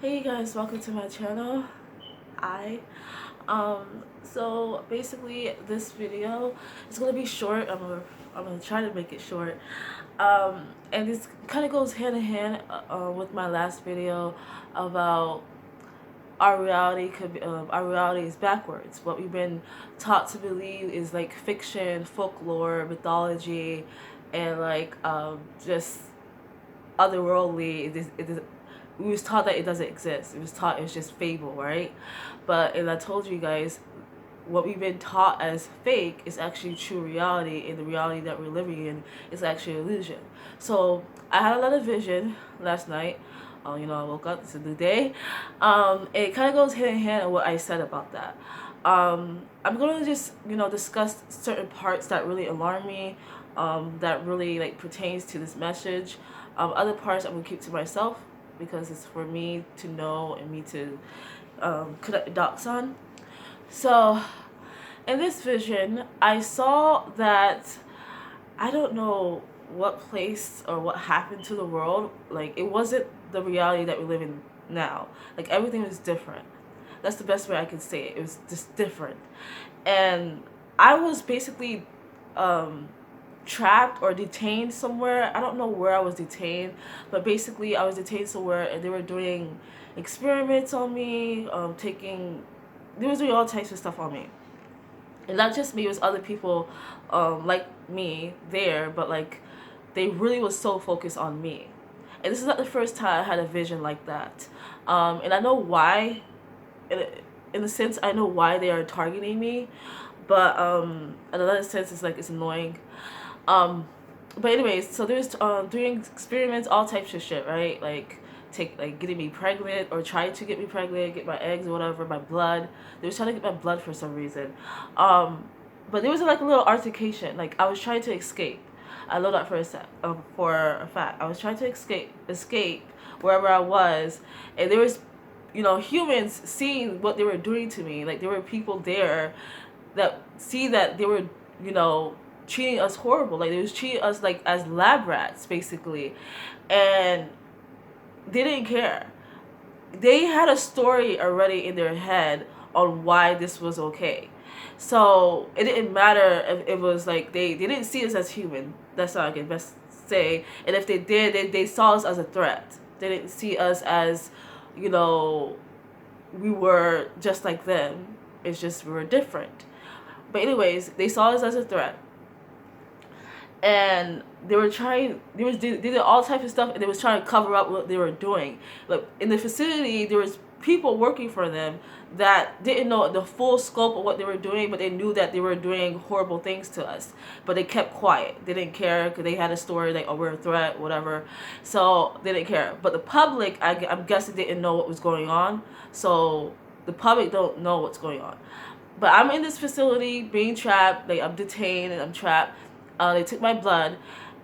Hey guys, welcome to my channel. I so basically this video is gonna be short. I'm gonna try to make it short. And this kind of goes hand in hand with my last video about our reality is backwards. What we've been taught to believe is like fiction, folklore, mythology, and like just otherworldly. It is we was taught that it doesn't exist. It was taught it's just fable, right? But as I told you guys, what we've been taught as fake is actually true reality, and the reality that we're living in is actually illusion. So I had a lot of vision last night. I woke up. It's a new day. It kind of goes hand in hand with what I said about that. I'm gonna just discuss certain parts that really alarm me, that really like pertains to this message. Other parts I'm gonna keep to myself because it's for me to know and me to connect the dots on. So, in this vision, I saw that I don't know what place or what happened to the world. Like, it wasn't the reality that we live in now. Like, everything was different. That's the best way I can say it. It was just different. And I was basically trapped or detained somewhere. I don't know where I was detained, but basically I was detained somewhere and they were doing experiments on me, they was doing all types of stuff on me. And not just me, it was other people like me there, but like they really was so focused on me. And this is not the first time I had a vision like that. And I know why, in, in a sense, I know why they are targeting me, but in another sense, it's like it's annoying. Um, but anyways, so there's doing experiments, all types of shit, right? Like getting me pregnant or trying to get me pregnant, get my eggs or whatever, my blood. They was trying to get my blood for some reason. But there was like a little altercation. Like I was trying to escape. I know that for a fact. I was trying to escape wherever I was, and there was, humans seeing what they were doing to me. Like there were people there that see that they were, you know, treating us horrible. Like they was treating us like as lab rats, basically, and they didn't care. They had a story already in their head on why this was okay. So it didn't matter if it was like they didn't see us as human. That's all I can best say. And if they did, they saw us as a threat. They didn't see us as, you know, we were just like them. It's just we were different. But anyways, they saw us as a threat, and they did all types of stuff, and they was trying to cover up what they were doing. Like in the facility, there was people working for them that didn't know the full scope of what they were doing, but they knew that they were doing horrible things to us. But they kept quiet. They didn't care because they had a story like, oh, we're a threat, whatever. So they didn't care. But the public, I'm guessing, didn't know what was going on. So the public don't know what's going on. But I'm in this facility being trapped. Like I'm detained and I'm trapped. They took my blood,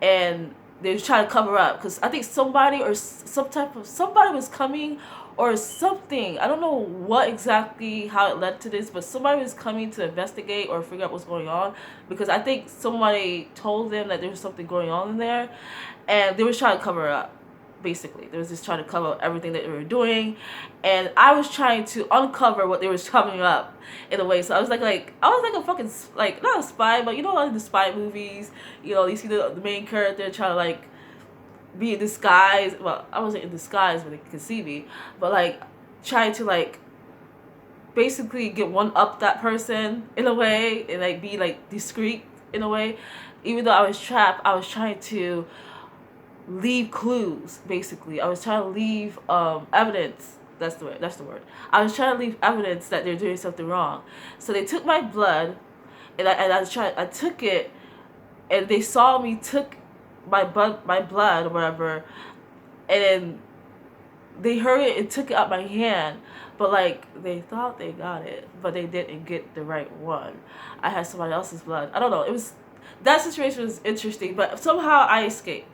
and they was trying to cover up because I think somebody or somebody was coming or something. I don't know what exactly how it led to this, but somebody was coming to investigate or figure out what's going on, because I think somebody told them that there was something going on in there, and they was trying to cover it up. Basically, they was just trying to cover up everything that they were doing, and I was trying to uncover what they was covering up in a way. So I was like I was like a fucking, like, not a spy, but you know, like the spy movies, you see the main character trying to like be in disguise. Well, I wasn't in disguise, but they could see me, but like trying to like basically get one up that person in a way, and like be like discreet in a way. Even though I was trapped, I was trying to leave clues. Basically, I was trying to leave evidence. That's the word. I was trying to leave evidence that they're doing something wrong. So they took my blood, and I took it, and they saw me took my blood or whatever, and then they heard it and took it out my hand. But like they thought they got it, but they didn't get the right one. I had somebody else's blood. I don't know. It was, that situation was interesting, but somehow I escaped.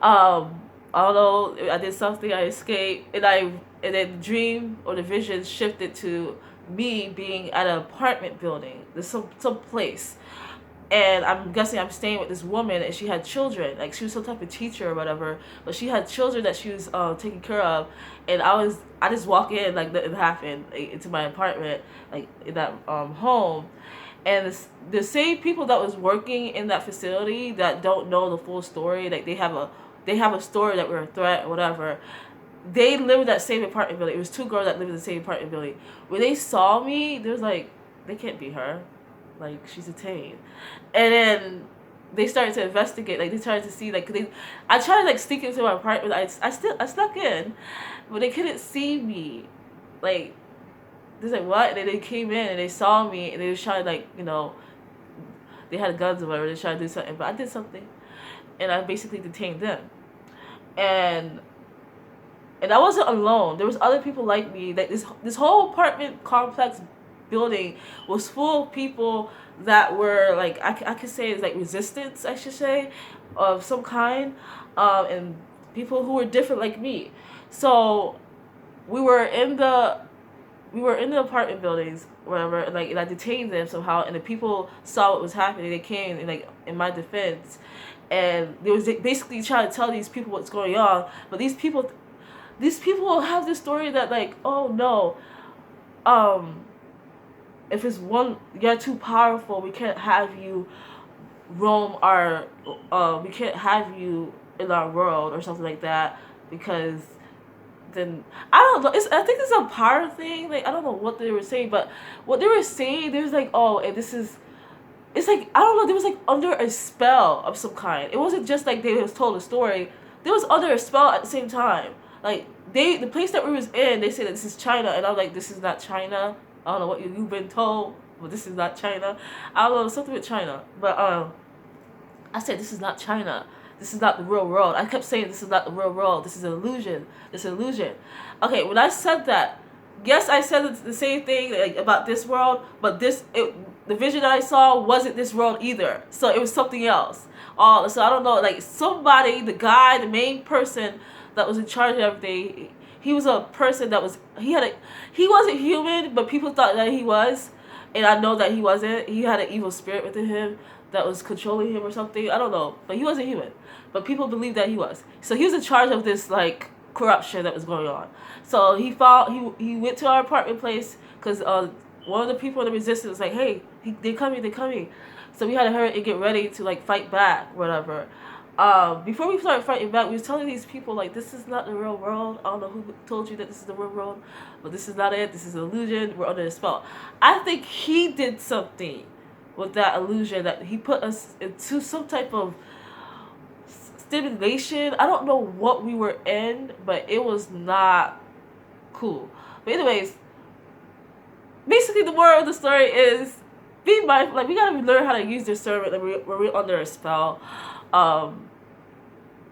Although I did something, I escaped, and then the dream or the vision shifted to me being at an apartment building. There's some place, and I'm guessing I'm staying with this woman, and she had children. Like, she was some type of teacher or whatever, but she had children that she was taking care of. And I just walk in like nothing happened, like, into my apartment, like in that home, and the same people that was working in that facility that don't know the full story, like they have a story that we're a threat or whatever. They live in that same apartment building. It was two girls that lived in the same apartment building. When they saw me, they was like, they can't be her, like, she's detained. And then they started to investigate. Like, they started to see, like, I tried to like sneak into my apartment. I snuck in, but they couldn't see me. Like, they was like, what? And then they came in and they saw me, and they was trying to, like, they had guns or whatever. They tried to do something, but I did something, and I basically detained them. And I wasn't alone. There was other people like me. Like, this whole apartment complex building was full of people that were like, I could say it's like resistance, I should say, of some kind, and people who were different like me. So we were in the apartment buildings, whatever, and I detained them somehow, and the people saw what was happening. They came and, like, in my defense, and they was basically trying to tell these people what's going on. But these people have this story that, like, oh no, if it's one, you're too powerful, we can't have you roam our, we can't have you in our world or something like that, because then I don't know. I think it's a power thing. Like, I don't know what they were saying, but what they were saying, there was like, oh, and this is, it's like, I don't know. There was like under a spell of some kind. It wasn't just like they was told a story. There was under a spell at the same time. Like, the place that we was in, they said that this is China, and I'm like, this is not China. I don't know what you've been told, but this is not China. I don't know, something with China, but I said, this is not China. This is not the real world. I kept saying, this is not the real world. This is an illusion. This is an illusion. Okay, when I said that, yes, I said the same thing, like, about this world, but the vision that I saw wasn't this world either. So it was something else. So I don't know, like, somebody, the guy, the main person that was in charge of everything, he was a person that was, he wasn't human, but people thought that he was. And I know that he wasn't. He had an evil spirit within him that was controlling him or something. I don't know. But he wasn't human. But people believed that he was. So he was in charge of this, like, corruption that was going on. So he went to our apartment place, because one of the people in the resistance was like, hey, they're coming. So we had to hurry and get ready to, like, fight back, whatever. Before we started fighting back, we was telling these people, like, this is not the real world. I don't know who told you that this is the real world, but this is not it. This is an illusion. We're under a spell. I think he did something with that illusion, that he put us into some type of stimulation. I don't know what we were in, but it was not cool. But anyways, basically the moral of the story is, be mindful. Like, we gotta learn how to use discernment when we're under a spell.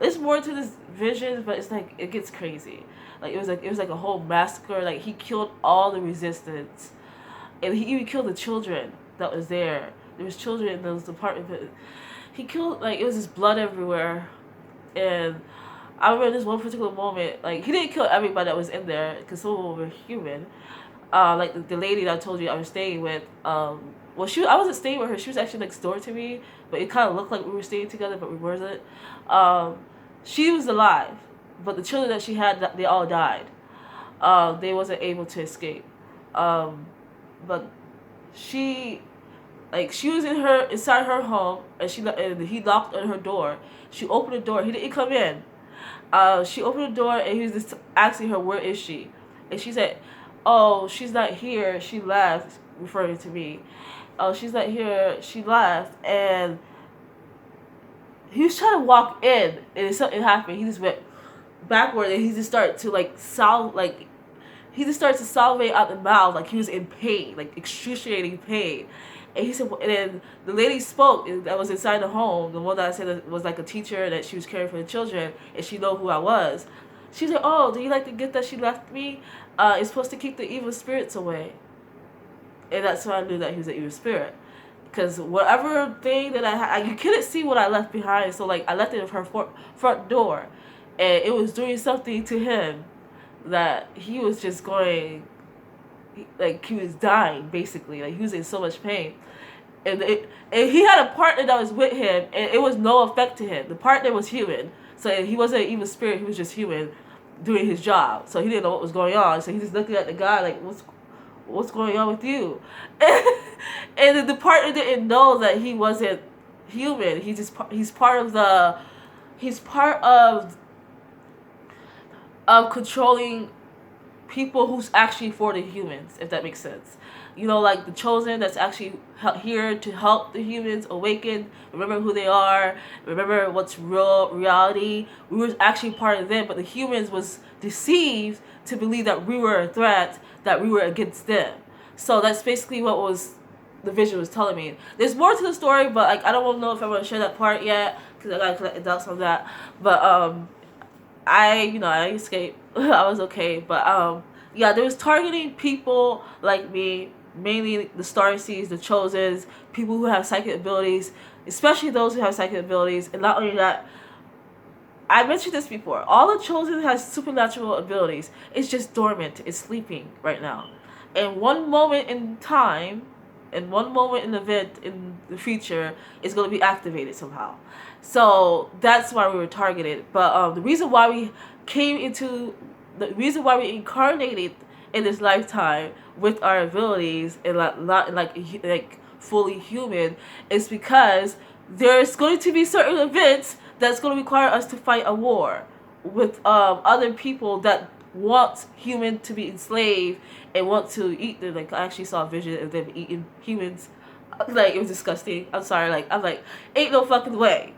There's more to this vision, but it's like, it gets crazy. Like, it was like a whole massacre. Like, he killed all the resistance, and he even killed the children that was there. There was children in those apartments, but he killed, like, it was just blood everywhere. And I remember this one particular moment, like, he didn't kill everybody that was in there, because some of them were human. Like the lady that I told you I was staying with, well, I wasn't staying with her. She was actually next door to me, but it kind of looked like we were staying together, but we wasn't. She was alive, but the children that she had, they all died. They wasn't able to escape. But she was inside her home, and he knocked on her door. She opened the door. He didn't come in. She opened the door, and he was just asking her, where is she? And she said, oh, she's not here. She left, referring to me. Oh, she's not here. She left. And he was trying to walk in, and something happened. He just went backward, and he just started to, like, he just started to salivate out the mouth, like he was in pain, like excruciating pain. And he said, and then the lady spoke that was inside the home, the one that I said was like a teacher that she was caring for the children, and she know who I was. She said, oh, do you like the gift that she left me? It's supposed to keep the evil spirits away. And that's when I knew that he was an evil spirit. Because whatever thing that I had, you couldn't see what I left behind. So, like, I left it at her front door. And it was doing something to him that he was just going, like, he was dying, basically. Like, he was in so much pain. And he had a partner that was with him, and it was no effect to him. The partner was human, so he wasn't even spirit. He was just human, doing his job. So he didn't know what was going on. So he just looking at the guy like, what's going on with you? And the partner didn't know that he wasn't human. He's part of the he's part of controlling people who's actually for the humans, if that makes sense. You know, like the chosen that's actually here to help the humans awaken, remember who they are, remember what's reality. We were actually part of them, but the humans was deceived to believe that we were a threat, that we were against them. So that's basically what was the vision was telling me. There's more to the story, but like I don't know if I want to share that part yet because I gotta collect doubts on that. But I escaped. I was okay, but yeah, there was targeting people like me, mainly the Starseeds, the Chosens, people who have psychic abilities, especially those who have psychic abilities. And not only that, I mentioned this before, all the Chosen has supernatural abilities. It's just dormant. It's sleeping right now. And one moment in time, and one moment in the event in the future, is going to be activated somehow. So that's why we were targeted. But the reason why we incarnated in this lifetime with our abilities and not like fully human is because there's going to be certain events that's going to require us to fight a war with other people that want human to be enslaved and want to eat them. Like I actually saw a vision of them eating humans. Like it was disgusting. I'm sorry. Like I'm like, ain't no fucking way.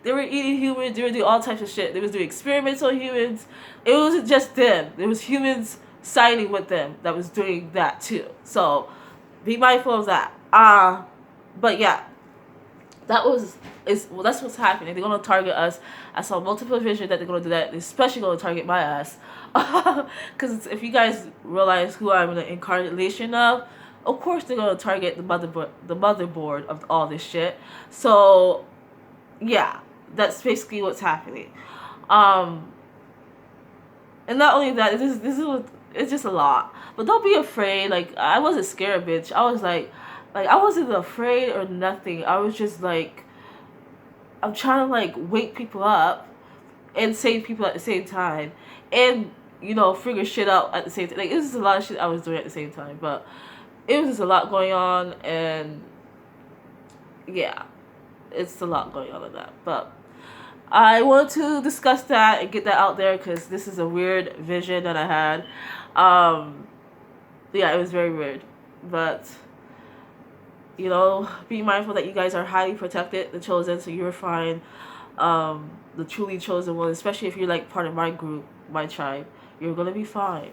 They were eating humans. They were doing all types of shit. They was doing experiments on humans. It wasn't just them. There was humans siding with them that was doing that too. So be mindful of that. But yeah, that's what's happening. They're gonna target us. I saw multiple visions that they're gonna do that. They're especially gonna target my ass. Because if you guys realize who I'm the incarnation of course they're gonna target the motherboard of all this shit. So yeah, that's basically what's happening. And not only that, it's just a lot. But don't be afraid. Like I wasn't scared, bitch. I was like I wasn't afraid or nothing. I was just like, I'm trying to like wake people up and save people at the same time, and figure shit out at the same time. Like it was just a lot of shit I was doing at the same time, but it was just a lot going on, and yeah, it's a lot going on in that. But I want to discuss that and get that out there because this is a weird vision that I had. Yeah, it was very weird, but be mindful that you guys are highly protected, the chosen, so you're fine. The truly chosen one, especially if you're like part of my group, my tribe, you're gonna be fine.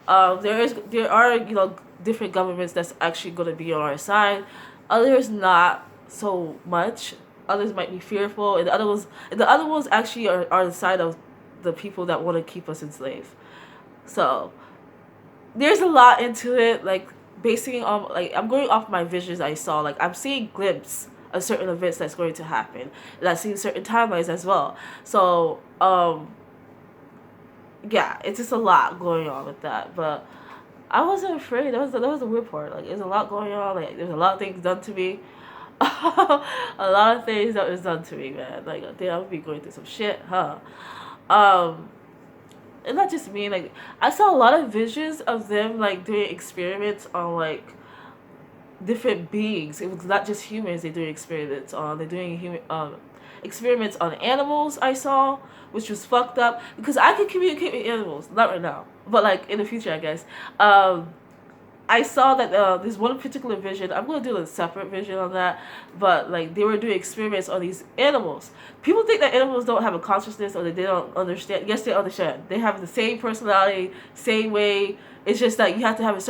There are different governments that's actually gonna be on our side. Others not so much. Others might be fearful, and the other ones actually are the side of the people that want to keep us enslaved. So there's a lot into it. Like basing on I'm going off my visions I saw. Like I'm seeing glimpses of certain events that's going to happen, and I've seen certain timelines as well. So yeah, it's just a lot going on with that. But I wasn't afraid. That was the weird part. Like there's a lot going on. Like there's a lot of things done to me. A lot of things that was done to me, man. Like damn, I'll be going through some shit, huh? And not just me. Like I saw a lot of visions of them like doing experiments on like different beings. It was not just humans they're doing experiments on. They're doing experiments on animals I saw, which was fucked up because I can communicate with animals. Not right now, but like in the future, I guess. I saw that there's one particular vision. I'm going to do a separate vision on that. But like they were doing experiments on these animals. People think that animals don't have a consciousness or that they don't understand. Yes, they understand. They have the same personality, same way. It's just that you have to have a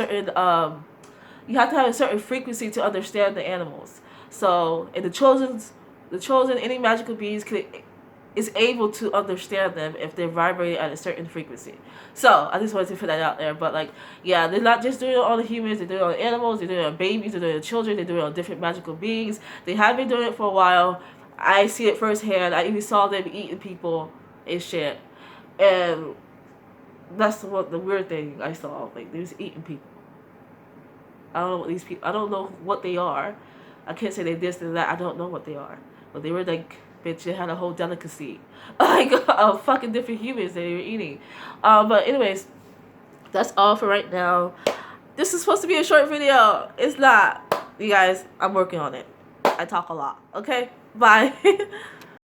certain frequency to understand the animals. So in the chosen, any magical beings is able to understand them if they're vibrating at a certain frequency. So I just wanted to put that out there. But like, yeah, they're not just doing it on the humans, they're doing it on animals, they're doing it on babies, they're doing it on children, they're doing it on different magical beings. They have been doing it for a while. I see it firsthand. I even saw them eating people and shit. And that's the weird thing I saw. Like they was eating people. I don't know what these people. I don't know what they are. I can't say they this and that. I don't know what they are. But they were like, bitch, they had a whole delicacy, like of fucking different humans that they were eating. But anyways, that's all for right now. This is supposed to be a short video. It's not. You guys, I'm working on it. I talk a lot. Okay, bye.